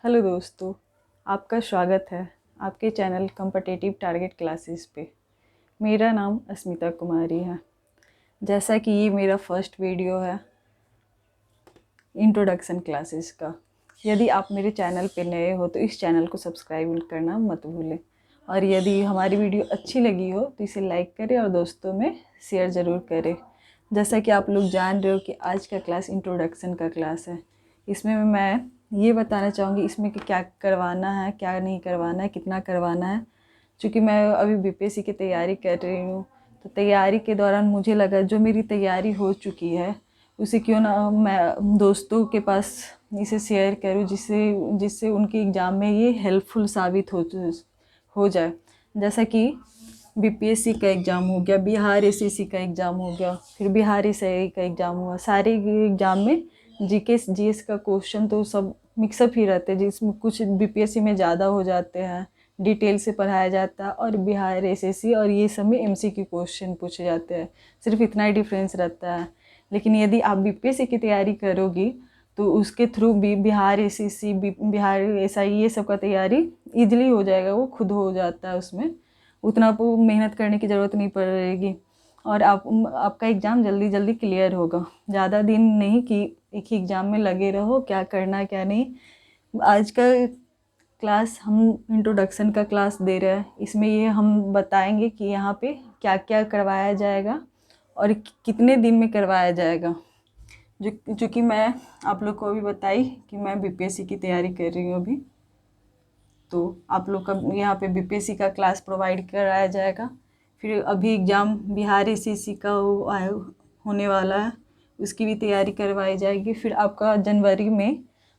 Hello दोस्तों, आपका स्वागत है आपके चैनल कॉम्पिटिटिव टारगेट क्लासेस पे। मेरा नाम अस्मिता कुमारी है। जैसा कि ये मेरा फर्स्ट वीडियो है इंट्रोडक्शन क्लासेस का। यदि आप मेरे चैनल पे नए हो तो इस चैनल को सब्सक्राइब करना मत भूलें, और यदि हमारी वीडियो अच्छी लगी हो तो इसे लाइक करें और दोस्तों में शेयर ज़रूर करें। जैसा कि आप लोग जान रहे हो कि आज का क्लास इंट्रोडक्शन का क्लास है। इसमें मैं ये बताना चाहूँगी इसमें कि क्या करवाना है, क्या नहीं करवाना है, कितना करवाना है। चूँकि मैं अभी बीपीएससी की तैयारी कर रही हूँ, तो तैयारी के दौरान मुझे लगा जो मेरी तैयारी हो चुकी है उसे क्यों ना मैं दोस्तों के पास इसे शेयर करूँ, जिससे जिससे उनके एग्ज़ाम में ये हेल्पफुल साबित हो जाए। जैसा कि बीपीएससी का एग्ज़ाम हो गया, बिहार एसएससी का एग्ज़ाम हो गया, फिर बिहार एसआई का एग्ज़ाम हुआ। सारे एग्ज़ाम में जीके जीएस का क्वेश्चन तो सब मिक्सअप ही रहते हैं, जिसमें कुछ बीपीएससी में ज़्यादा हो जाते हैं, डिटेल से पढ़ाया जाता है, और बिहार एसएससी और ये सब में एमसीक्यू क्वेश्चन पूछे जाते हैं। सिर्फ इतना ही डिफरेंस रहता है। लेकिन यदि आप बीपीएससी की तैयारी करोगी तो उसके थ्रू भी बिहार एसएससी, बिहार एसआई ये सब का तैयारी ईजिली हो जाएगा, वो खुद हो जाता है। उसमें उतना आपको मेहनत करने की ज़रूरत नहीं पड़ेगी, और आपका एग्ज़ाम जल्दी जल्दी क्लियर होगा। ज़्यादा दिन नहीं कि एक ही एग्ज़ाम में लगे रहो, क्या करना क्या नहीं। आज का क्लास हम इंट्रोडक्शन का क्लास दे रहे हैं। इसमें ये हम बताएंगे कि यहाँ पे क्या क्या करवाया जाएगा और कितने दिन में करवाया जाएगा। जो कि मैं आप लोग को अभी बताई कि मैं बीपीएससी की तैयारी कर रही हूँ अभी, तो आप लोग का यहाँ पे बीपीएससी का क्लास प्रोवाइड कराया जाएगा। फिर अभी एग्ज़ाम बिहार एसएससी का होने वाला है, उसकी भी तैयारी करवाई जाएगी। फिर आपका जनवरी में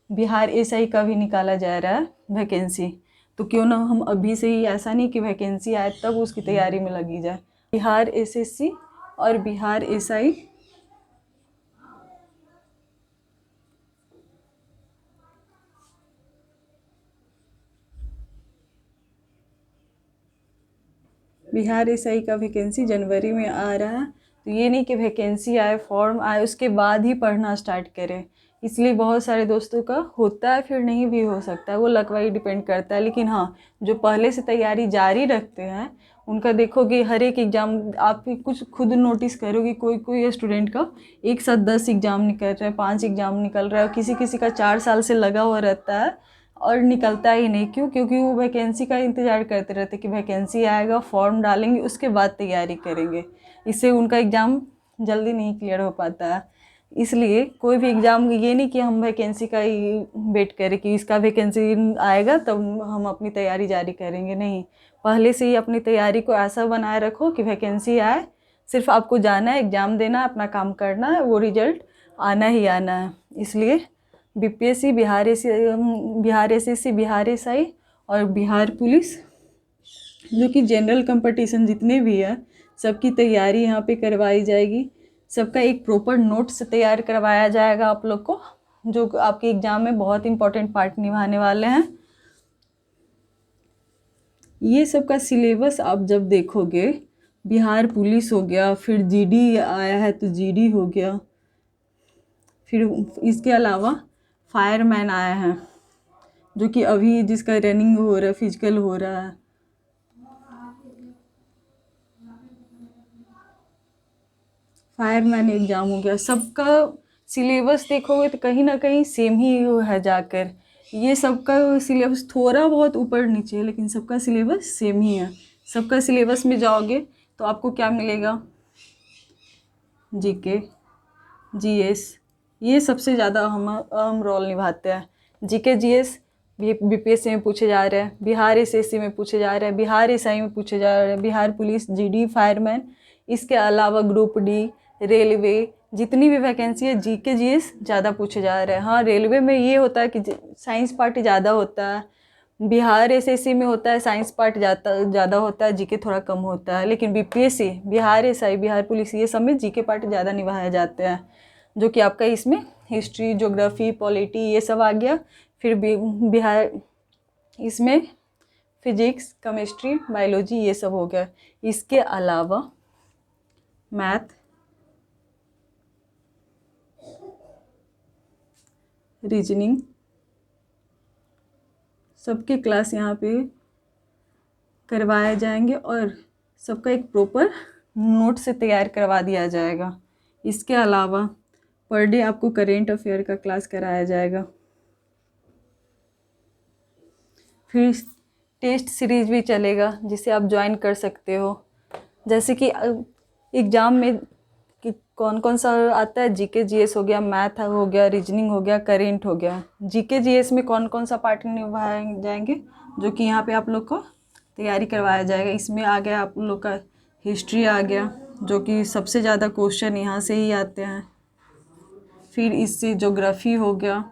बिहार एसआई का भी निकाला जा रहा है वैकेंसी। तो क्यों ना हम अभी से ही, ऐसा नहीं कि वैकेंसी आए तब उसकी तैयारी में लगी जाए। बिहार एसएससी और बिहार एसआई बिहार एसआई का वैकेंसी जनवरी में आ रहा है। तो ये नहीं कि वैकेंसी आए, फॉर्म आए, उसके बाद ही पढ़ना स्टार्ट करें। इसलिए बहुत सारे दोस्तों का होता है, फिर नहीं भी हो सकता है, वो लक वाइज डिपेंड करता है। लेकिन हाँ, जो पहले से तैयारी जारी रखते हैं उनका देखोगे हर एक एग्ज़ाम आप कुछ खुद नोटिस करोगे। कोई कोई स्टूडेंट का एक साथ 10 एग्ज़ाम निकल रहा है, 5 एग्ज़ाम निकल रहा है, किसी किसी का 4 साल से लगा हुआ रहता है और निकलता ही नहीं। क्यों? क्योंकि वो वैकेंसी का इंतज़ार करते रहते कि वैकेंसी आएगा, फॉर्म डालेंगे, उसके बाद तैयारी करेंगे। इससे उनका एग्ज़ाम जल्दी नहीं क्लियर हो पाता है। इसलिए कोई भी एग्ज़ाम, ये नहीं कि हम वैकेंसी का ही वेट करें कि इसका वैकेंसी आएगा तब हम अपनी तैयारी जारी करेंगे। नहीं, पहले से ही अपनी तैयारी को ऐसा बनाए रखो कि वैकेंसी आए, सिर्फ आपको जाना है, एग्ज़ाम देना है, अपना काम करना है, वो रिजल्ट आना ही आना है। इसलिए BPSC, Bihar SSC, Bihar SI और बिहार पुलिस, जो कि जनरल कंपटीशन जितने भी है, सबकी तैयारी यहाँ पे करवाई जाएगी। सबका एक प्रॉपर नोट्स तैयार करवाया जाएगा आप लोग को, जो आपके एग्ज़ाम में बहुत इंपॉर्टेंट पार्ट निभाने वाले हैं। ये सब का सिलेबस आप जब देखोगे, बिहार पुलिस हो गया, फिर जीडी आया है तो जीडी हो गया, फिर इसके अलावा फायरमैन आया है, जो कि अभी जिसका रनिंग हो रहा है, फिजिकल हो रहा है। फायरमैन एग्ज़ाम हो गया। सबका सिलेबस देखोगे तो कहीं ना कहीं सेम ही है जाकर। ये सबका सिलेबस थोड़ा बहुत ऊपर नीचे है, लेकिन सबका सिलेबस सेम ही है। सबका सिलेबस में जाओगे तो आपको क्या मिलेगा? जीके, जीएस, ये सबसे ज़्यादा अहम रोल निभाते हैं। जीके जीएस बीपीएससी में पूछे जा रहे हैं, बिहार एसएससी में पूछे जा रहे हैं, बिहार एसआई में पूछे जा रहे हैं, बिहार पुलिस, जीडी, फायरमैन। इसके अलावा ग्रुप डी, रेलवे, जितनी भी वैकेंसी है जीके जीएस ज़्यादा पूछे जा रहे हैं। हाँ, रेलवे में ये होता है कि साइंस पार्ट ज़्यादा होता है, बिहार एसएससी में होता है साइंस पार्ट ज़्यादा होता है, जीके थोड़ा कम होता है। लेकिन BPSC, Bihar SI, Bihar police, ये सब में जीके पार्ट ज़्यादा निभाए जाते हैं, जो कि आपका इसमें हिस्ट्री, ज्योग्राफी, पॉलिटी ये सब आ गया। फिर बिहार इसमें फिजिक्स, केमिस्ट्री, बायोलॉजी ये सब हो गया। इसके अलावा मैथ, रीजनिंग, सबके क्लास यहाँ पे करवाए जाएंगे और सबका एक प्रॉपर नोट से तैयार करवा दिया जाएगा। इसके अलावा पर डे आपको करेंट अफेयर का क्लास कराया जाएगा। फिर टेस्ट सीरीज भी चलेगा जिसे आप ज्वाइन कर सकते हो। जैसे कि एग्ज़ाम में कि कौन कौन सा आता है, जीके जीएस हो गया, मैथ हो गया, रीजनिंग हो गया, करेंट हो गया। जीके जीएस में कौन कौन सा पार्ट निभाए जाएंगे जो कि यहाँ पे आप लोग को तैयारी करवाया जाएगा। इसमें आ गया आप लोग का हिस्ट्री आ गया, जो कि सबसे ज़्यादा क्वेश्चन यहाँ से ही आते हैं। फिर इससे ज्योग्राफी हो गया,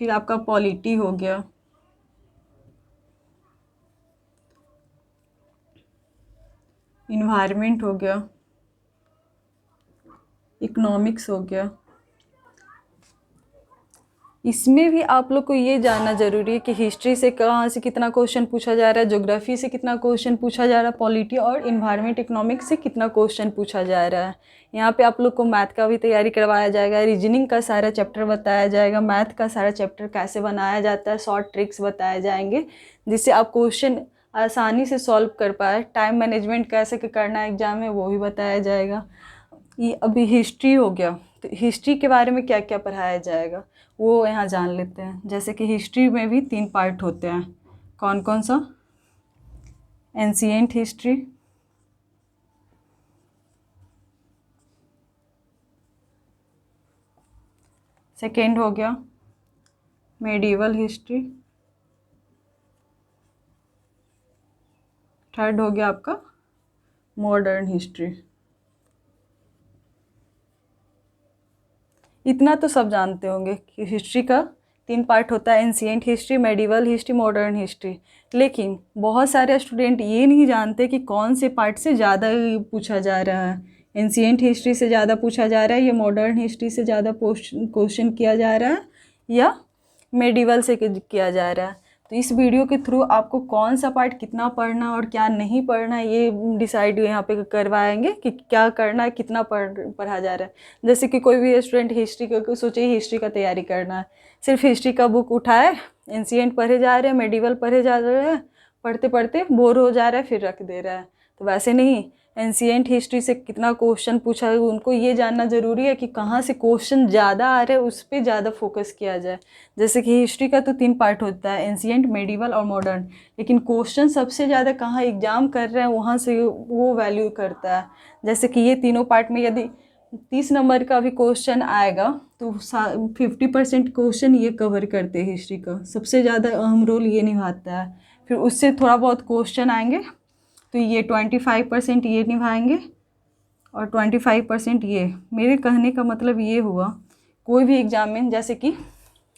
फिर आपका पॉलिटी हो गया, इन्वायरमेंट हो गया, इकोनॉमिक्स हो गया। इसमें भी आप लोग को ये जानना ज़रूरी है कि हिस्ट्री से कहाँ से कितना क्वेश्चन पूछा जा रहा है, ज्योग्राफी से कितना क्वेश्चन पूछा जा रहा है, पॉलिटी और इन्वायरमेंट इकोनॉमिक्स से कितना क्वेश्चन पूछा जा रहा है। यहाँ पे आप लोग को मैथ का भी तैयारी करवाया जाएगा, रीजनिंग का सारा चैप्टर बताया जाएगा, मैथ का सारा चैप्टर कैसे बनाया जाता है, शॉर्ट ट्रिक्स बताए जाएंगे जिससे आप क्वेश्चन आसानी से सॉल्व कर पाए। टाइम मैनेजमेंट कैसे करना है एग्ज़ाम में वो भी बताया जाएगा। ये अभी हिस्ट्री हो गया, तो हिस्ट्री के बारे में क्या क्या पढ़ाया जाएगा वो यहाँ जान लेते हैं। जैसे कि हिस्ट्री में भी 3 पार्ट होते हैं। कौन कौन सा? एंशिएंट हिस्ट्री, सेकेंड हो गया मेडिवल हिस्ट्री, थर्ड हो गया आपका मॉडर्न हिस्ट्री। इतना तो सब जानते होंगे कि हिस्ट्री का 3 पार्ट होता है, ancient history, medieval history, modern history. लेकिन बहुत सारे स्टूडेंट ये नहीं जानते कि कौन से पार्ट से ज़्यादा पूछा जा रहा है। एंशिएंट हिस्ट्री से ज़्यादा पूछा जा रहा है या मॉडर्न हिस्ट्री से ज़्यादा क्वेश्चन किया जा रहा है या मेडिवल से किया जा रहा है। तो इस वीडियो के थ्रू आपको कौन सा पार्ट कितना पढ़ना और क्या नहीं पढ़ना ये डिसाइड यहाँ पे करवाएंगे कि क्या करना है, कितना पढ़ा जा रहा है। जैसे कि कोई भी स्टूडेंट हिस्ट्री का सोचे हिस्ट्री का तैयारी करना है, सिर्फ हिस्ट्री का बुक उठाए, एंशिएंट पढ़े जा रहे हैं, मेडिवल पढ़े जा रहे हैं, पढ़ते पढ़ते बोर हो जा रहा है फिर रख दे रहा है। तो वैसे नहीं, एंशिएंट हिस्ट्री से कितना क्वेश्चन पूछा है उनको ये जानना ज़रूरी है कि कहाँ से क्वेश्चन ज़्यादा आ रहे हैं उस पर ज़्यादा फोकस किया जाए। जैसे कि हिस्ट्री का तो 3 पार्ट होता है, एंशिएंट, मेडिवल और मॉडर्न। लेकिन क्वेश्चन सबसे ज़्यादा कहाँ एग्जाम कर रहे हैं वहाँ से वो वैल्यू करता है। जैसे कि ये तीनों पार्ट में यदि 30 नंबर का भी क्वेश्चन आएगा तो 50% क्वेश्चन ये कवर करते हैं। हिस्ट्री का सबसे ज़्यादा अहम रोल ये निभाता है। फिर उससे थोड़ा बहुत क्वेश्चन आएंगे तो ये 25% ये निभाएंगे और 25% ये। मेरे कहने का मतलब ये हुआ, कोई भी एग्ज़ाम में, जैसे कि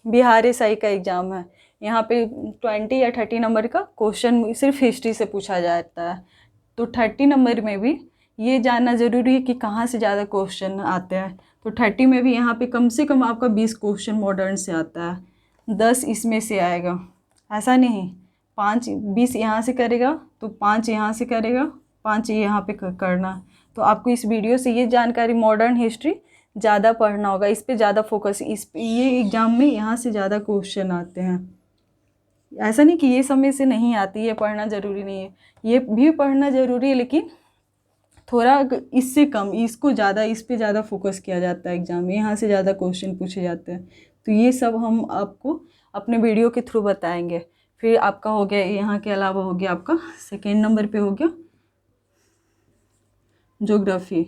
बिहार एसआई का एग्ज़ाम है, यहाँ पे 20 या 30 नंबर का क्वेश्चन सिर्फ हिस्ट्री से पूछा जाता है। तो 30 नंबर में भी ये जानना ज़रूरी है कि कहाँ से ज़्यादा क्वेश्चन आते हैं। तो 30 में भी यहाँ पे कम से कम आपका 20 क्वेश्चन मॉडर्न से आता है, 10 इसमें से आएगा। ऐसा नहीं 20 यहाँ से करेगा तो 5 यहाँ से करेगा, 5 यहाँ पे करना। तो आपको इस वीडियो से ये जानकारी, मॉडर्न हिस्ट्री ज़्यादा पढ़ना होगा, इस पे ज़्यादा फोकस, ये एग्ज़ाम में यहाँ से ज़्यादा क्वेश्चन आते हैं। ऐसा नहीं कि ये समय से नहीं आती, ये पढ़ना ज़रूरी नहीं है, ये भी पढ़ना ज़रूरी है, लेकिन थोड़ा इससे कम, इसको ज़्यादा, इस पे ज़्यादा फोकस किया जाता है एग्ज़ाम में, यहाँ से ज़्यादा क्वेश्चन पूछे जाते हैं। तो ये सब हम आपको अपने वीडियो के थ्रू बताएंगे। फिर आपका हो गया, यहाँ के अलावा हो गया आपका सेकेंड नंबर पे हो गया ज्योग्राफी।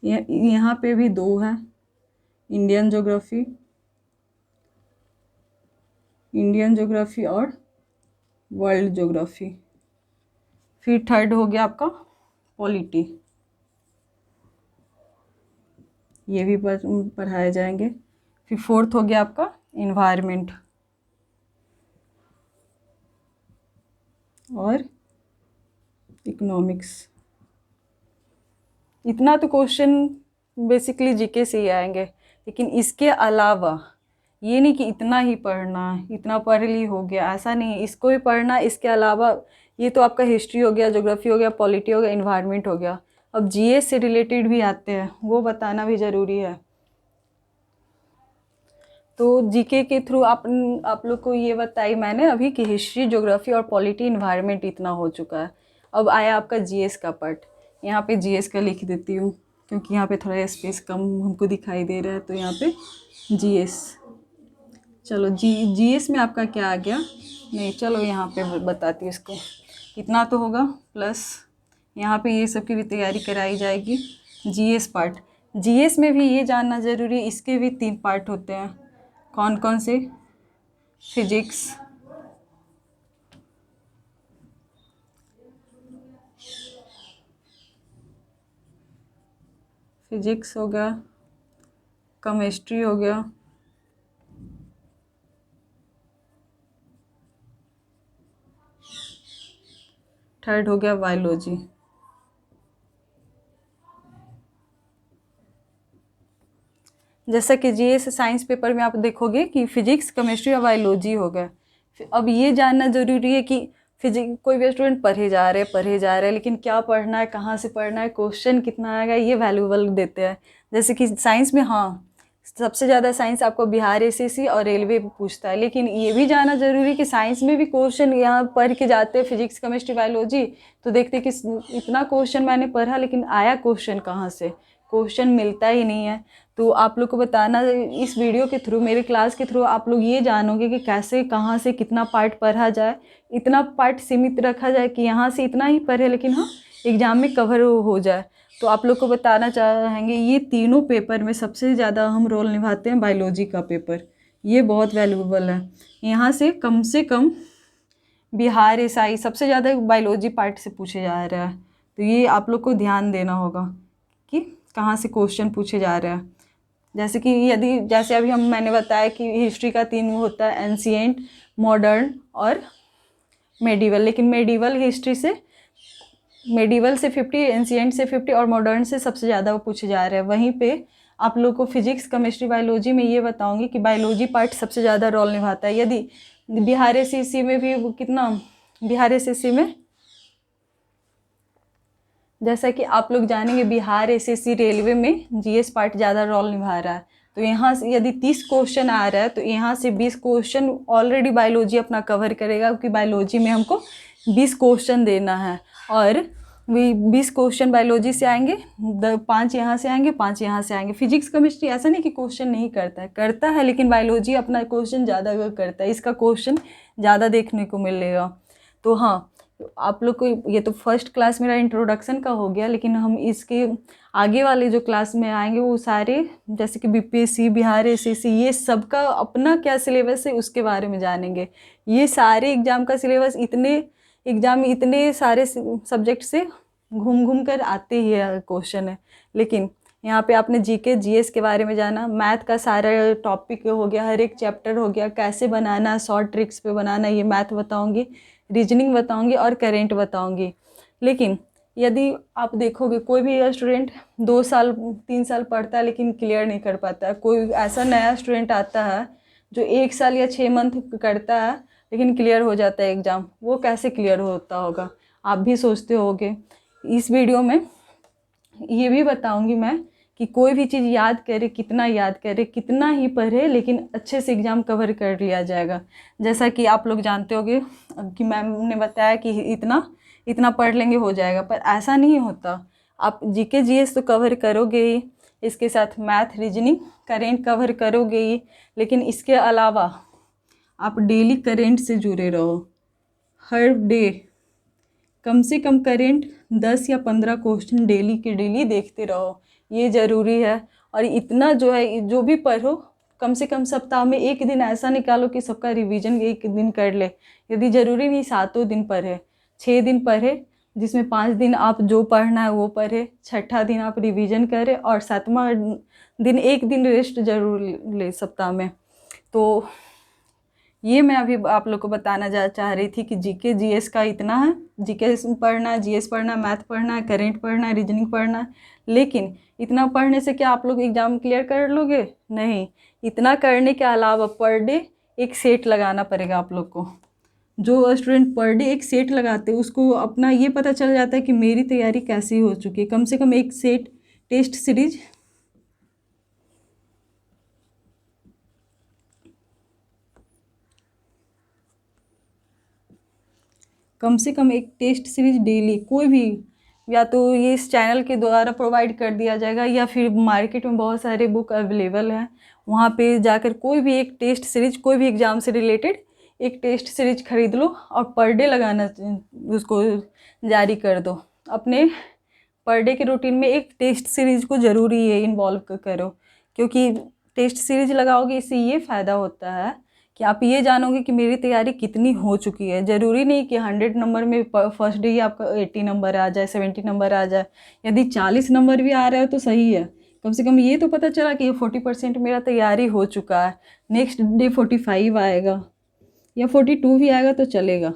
यहाँ पे भी 2 है, इंडियन ज्योग्राफी और वर्ल्ड ज्योग्राफी। फिर थर्ड हो गया आपका पॉलिटी, ये भी पढ़ाए जाएंगे। फिर फोर्थ हो गया आपका इन्वायरमेंट और इकोनॉमिक्स। इतना तो क्वेश्चन बेसिकली जीके से ही आएंगे, लेकिन इसके अलावा ये नहीं कि इतना ही पढ़ना, इतना पढ़ ली हो गया, ऐसा नहीं। इसको भी पढ़ना, इसके अलावा ये तो आपका हिस्ट्री हो गया, ज्योग्राफी हो गया, पॉलिटी हो गया, इन्वायरमेंट हो गया। अब जीएस से रिलेटेड भी आते हैं, वो बताना भी ज़रूरी है। तो जीके के थ्रू आप लोग को ये बताई मैंने अभी कि हिस्ट्री, ज्योग्राफी और पॉलिटी, इन्वायरमेंट इतना हो चुका है। अब आया आपका जीएस का पार्ट। यहाँ पे जीएस का लिख देती हूँ क्योंकि यहाँ पे थोड़ा स्पेस कम हमको दिखाई दे रहा है, तो यहाँ पे जीएस। चलो जीएस में आपका क्या आ गया, नहीं चलो यहाँ पे बताती हूँ इसको। इतना तो होगा, प्लस यहाँ पे ये सब की भी तैयारी कराई जाएगी। जीएस पार्ट, जीएस में भी ये जानना ज़रूरी है, इसके भी 3 पार्ट होते हैं। कौन कौन से? फिजिक्स, फिजिक्स हो गया, केमिस्ट्री हो गया, थर्ड हो गया बायोलॉजी। जैसा कि जीएस साइंस पेपर में आप देखोगे कि फिजिक्स, केमिस्ट्री और बायोलॉजी हो गया। अब ये जानना ज़रूरी है कि फिजिक्स कोई भी स्टूडेंट पढ़े जा रहे हैं, लेकिन क्या पढ़ना है, कहाँ से पढ़ना है, क्वेश्चन कितना आएगा, ये वैल्यूबल देते हैं। जैसे कि साइंस में, हाँ, सबसे ज़्यादा साइंस आपको बिहार एसएससी और रेलवे पूछता है, लेकिन ये भी जानना ज़रूरी है कि साइंस में भी क्वेश्चन यहाँ पढ़ के जाते हैं, फिजिक्स, केमिस्ट्री, बायोलॉजी, तो देखते कि इतना क्वेश्चन मैंने पढ़ा लेकिन आया क्वेश्चन कहाँ से, क्वेश्चन मिलता ही नहीं है। तो आप लोग को बताना, इस वीडियो के थ्रू, मेरे क्लास के थ्रू आप लोग ये जानोगे कि कैसे, कहाँ से कितना पार्ट पढ़ा जाए, इतना पार्ट सीमित रखा जाए कि यहाँ से इतना ही पढ़े लेकिन हाँ एग्ज़ाम में कवर हो जाए। तो आप लोग को बताना चाहेंगे, ये तीनों पेपर में सबसे ज़्यादा अहम रोल निभाते हैं बायोलॉजी का पेपर। ये बहुत वैल्यूएबल है। यहाँ से कम बिहार एसआई सबसे ज़्यादा बायोलॉजी पार्ट से पूछे जा रहा है। तो ये आप लोग को ध्यान देना होगा कि कहाँ से क्वेश्चन पूछे जा रहे हैं। जैसे कि जैसे अभी मैंने बताया कि हिस्ट्री का 3 होता है, एंशिएंट, मॉडर्न और मेडिवल, लेकिन मेडिवल से 50, एंशिएंट से 50 और मॉडर्न से सबसे ज़्यादा वो पूछे जा रहे हैं। वहीं पे आप लोग को फिजिक्स, केमिस्ट्री, बायोलॉजी में ये बताऊंगी कि बायोलॉजी पार्ट सबसे ज़्यादा रोल निभाता है। यदि बिहार एसएससी में भी बिहार एसएससी में, जैसा कि आप लोग जानेंगे, बिहार एसएससी रेलवे में जीएस पार्ट ज़्यादा रोल निभा रहा है। तो यहाँ से यदि 30 क्वेश्चन आ रहा है तो यहाँ से 20 क्वेश्चन ऑलरेडी बायोलॉजी अपना कवर करेगा, क्योंकि बायोलॉजी में हमको 20 क्वेश्चन देना है। और 20 क्वेश्चन बायोलॉजी से आएंगे, 5 यहाँ से आएंगे, 5 यहाँ से आएंगे। फिजिक्स, केमिस्ट्री ऐसा नहीं कि क्वेश्चन नहीं करता है, लेकिन बायोलॉजी अपना क्वेश्चन ज़्यादा करता है, इसका क्वेश्चन ज़्यादा देखने को मिलेगा। तो हाँ, आप लोग को ये तो फर्स्ट क्लास मेरा इंट्रोडक्शन का हो गया, लेकिन हम इसके आगे वाले जो क्लास में आएंगे वो सारे, जैसे कि बीपीएससी, बिहार एसएससी, ये सबका अपना क्या सिलेबस है उसके बारे में जानेंगे। ये सारे एग्ज़ाम का सिलेबस इतने सारे सब्जेक्ट से घूम कर आते ही क्वेश्चन है। लेकिन यहाँ पे आपने जीके, जीएस के बारे में जाना, मैथ का सारा टॉपिक हो गया, हर एक चैप्टर हो गया, कैसे बनाना, शॉर्ट ट्रिक्स पे बनाना, ये मैथ बताऊँगी, रीजनिंग बताऊंगी और करेंट बताऊंगी। लेकिन यदि आप देखोगे कोई भी स्टूडेंट 2 साल 3 साल पढ़ता है लेकिन क्लियर नहीं कर पाता है, कोई ऐसा नया स्टूडेंट आता है जो 1 साल या 6 मंथ करता है लेकिन क्लियर हो जाता है एग्ज़ाम, वो कैसे क्लियर होता होगा, आप भी सोचते होगे। इस वीडियो में ये भी बताऊंगी मैं कि कोई भी चीज़ याद करे, कितना ही पढ़े, लेकिन अच्छे से एग्ज़ाम कवर कर लिया जाएगा। जैसा कि आप लोग जानते होंगे कि मैम ने बताया कि इतना पढ़ लेंगे हो जाएगा, पर ऐसा नहीं होता। आप जीके जीएस तो कवर करोगे ही, इसके साथ मैथ, रीजनिंग, करेंट कवर करोगे ही, लेकिन इसके अलावा आप डेली करेंट से जुड़े रहो। हर डे कम से कम करेंट 10 या 15 क्वेश्चन डेली के डेली देखते रहो, ये ज़रूरी है। और इतना जो है, जो भी पढ़ो, कम से कम सप्ताह में 1 दिन ऐसा निकालो कि सबका रिवीजन 1 दिन कर ले। यदि ज़रूरी नहीं 7 दिन पढ़े, 6 दिन पढ़े, जिसमें 5 दिन आप जो पढ़ना है वो पढ़े, छठा दिन आप रिवीजन करें और 7वां दिन 1 दिन रेस्ट जरूर ले सप्ताह में। तो ये मैं अभी आप लोग को बताना चाह रही थी कि जीके जीएस का इतना है, जीके पढ़ना है, जीएस पढ़ना है, मैथ पढ़ना है, करेंट पढ़ना है, रीजनिंग पढ़ना है। लेकिन इतना पढ़ने से क्या आप लोग एग्ज़ाम क्लियर कर लोगे? नहीं, इतना करने के अलावा पर डे एक सेट लगाना पड़ेगा आप लोग को। जो स्टूडेंट पर डे एक सेट लगाते हैं उसको अपना ये पता चल जाता है कि मेरी तैयारी कैसी हो चुकी है। कम से कम एक सेट टेस्ट सीरीज डेली कोई भी, या तो ये इस चैनल के द्वारा प्रोवाइड कर दिया जाएगा या फिर मार्केट में बहुत सारे बुक अवेलेबल हैं, वहाँ पे जाकर कोई भी एक टेस्ट सीरीज, कोई भी एग्ज़ाम से रिलेटेड एक टेस्ट सीरीज खरीद लो और पर डे लगाना उसको जारी कर दो। अपने पर डे के रूटीन में एक टेस्ट सीरीज को ज़रूरी है इन्वॉल्व करो, क्योंकि टेस्ट सीरीज लगाओगे इससे ये फ़ायदा होता है कि आप ये जानोगे कि मेरी तैयारी कितनी हो चुकी है। ज़रूरी नहीं कि 100 नंबर में फर्स्ट डे ही आपका 80 नंबर आ जाए, 70 नंबर आ जाए। यदि 40 नंबर भी आ रहा है तो सही है, कम से कम ये तो पता चला कि 40% मेरा तैयारी हो चुका है। नेक्स्ट डे 45 आएगा या 42 भी आएगा तो चलेगा।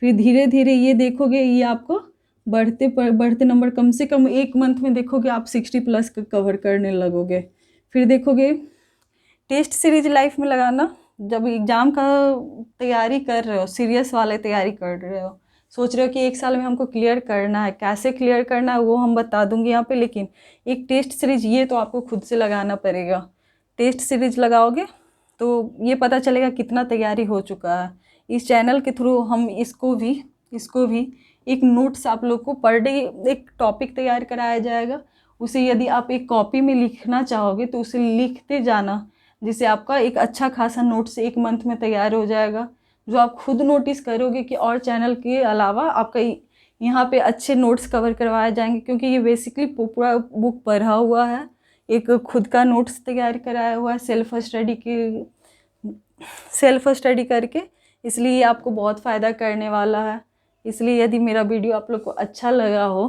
फिर धीरे धीरे ये देखोगे, ये आपको बढ़ते नंबर, कम से कम एक मंथ में देखोगे आप 60 प्लस कवर करने लगोगे। फिर देखोगे टेस्ट सीरीज लाइफ में लगाना, जब एग्ज़ाम का तैयारी कर रहे हो, सीरियस वाले तैयारी कर रहे हो, सोच रहे हो कि एक साल में हमको क्लियर करना है, कैसे क्लियर करना है वो हम बता दूंगी यहाँ पे, लेकिन एक टेस्ट सीरीज ये तो आपको खुद से लगाना पड़ेगा। टेस्ट सीरीज लगाओगे तो ये पता चलेगा कितना तैयारी हो चुका है। इस चैनल के थ्रू हम इसको भी एक नोट्स आप लोग को पर डे एक टॉपिक तैयार कराया जाएगा। उसे यदि आप एक कॉपी में लिखना चाहोगे तो उसे लिखते जाना, जिससे आपका एक अच्छा खासा नोट्स एक मंथ में तैयार हो जाएगा, जो आप खुद नोटिस करोगे कि और चैनल के अलावा आपका यहाँ पे अच्छे नोट्स कवर करवाए जाएंगे, क्योंकि ये बेसिकली पूरा बुक पढ़ा हुआ है, एक खुद का नोट्स तैयार कराया हुआ है सेल्फ स्टडी करके, इसलिए ये आपको बहुत फ़ायदा करने वाला है। इसलिए यदि मेरा वीडियो आप लोग को अच्छा लगा हो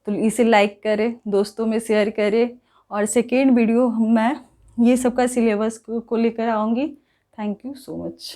तो इसे लाइक करें, दोस्तों में शेयर करें, और सेकेंड वीडियो मैं ये सब का सिलेबस को लेकर आऊँगी। Thank you so much.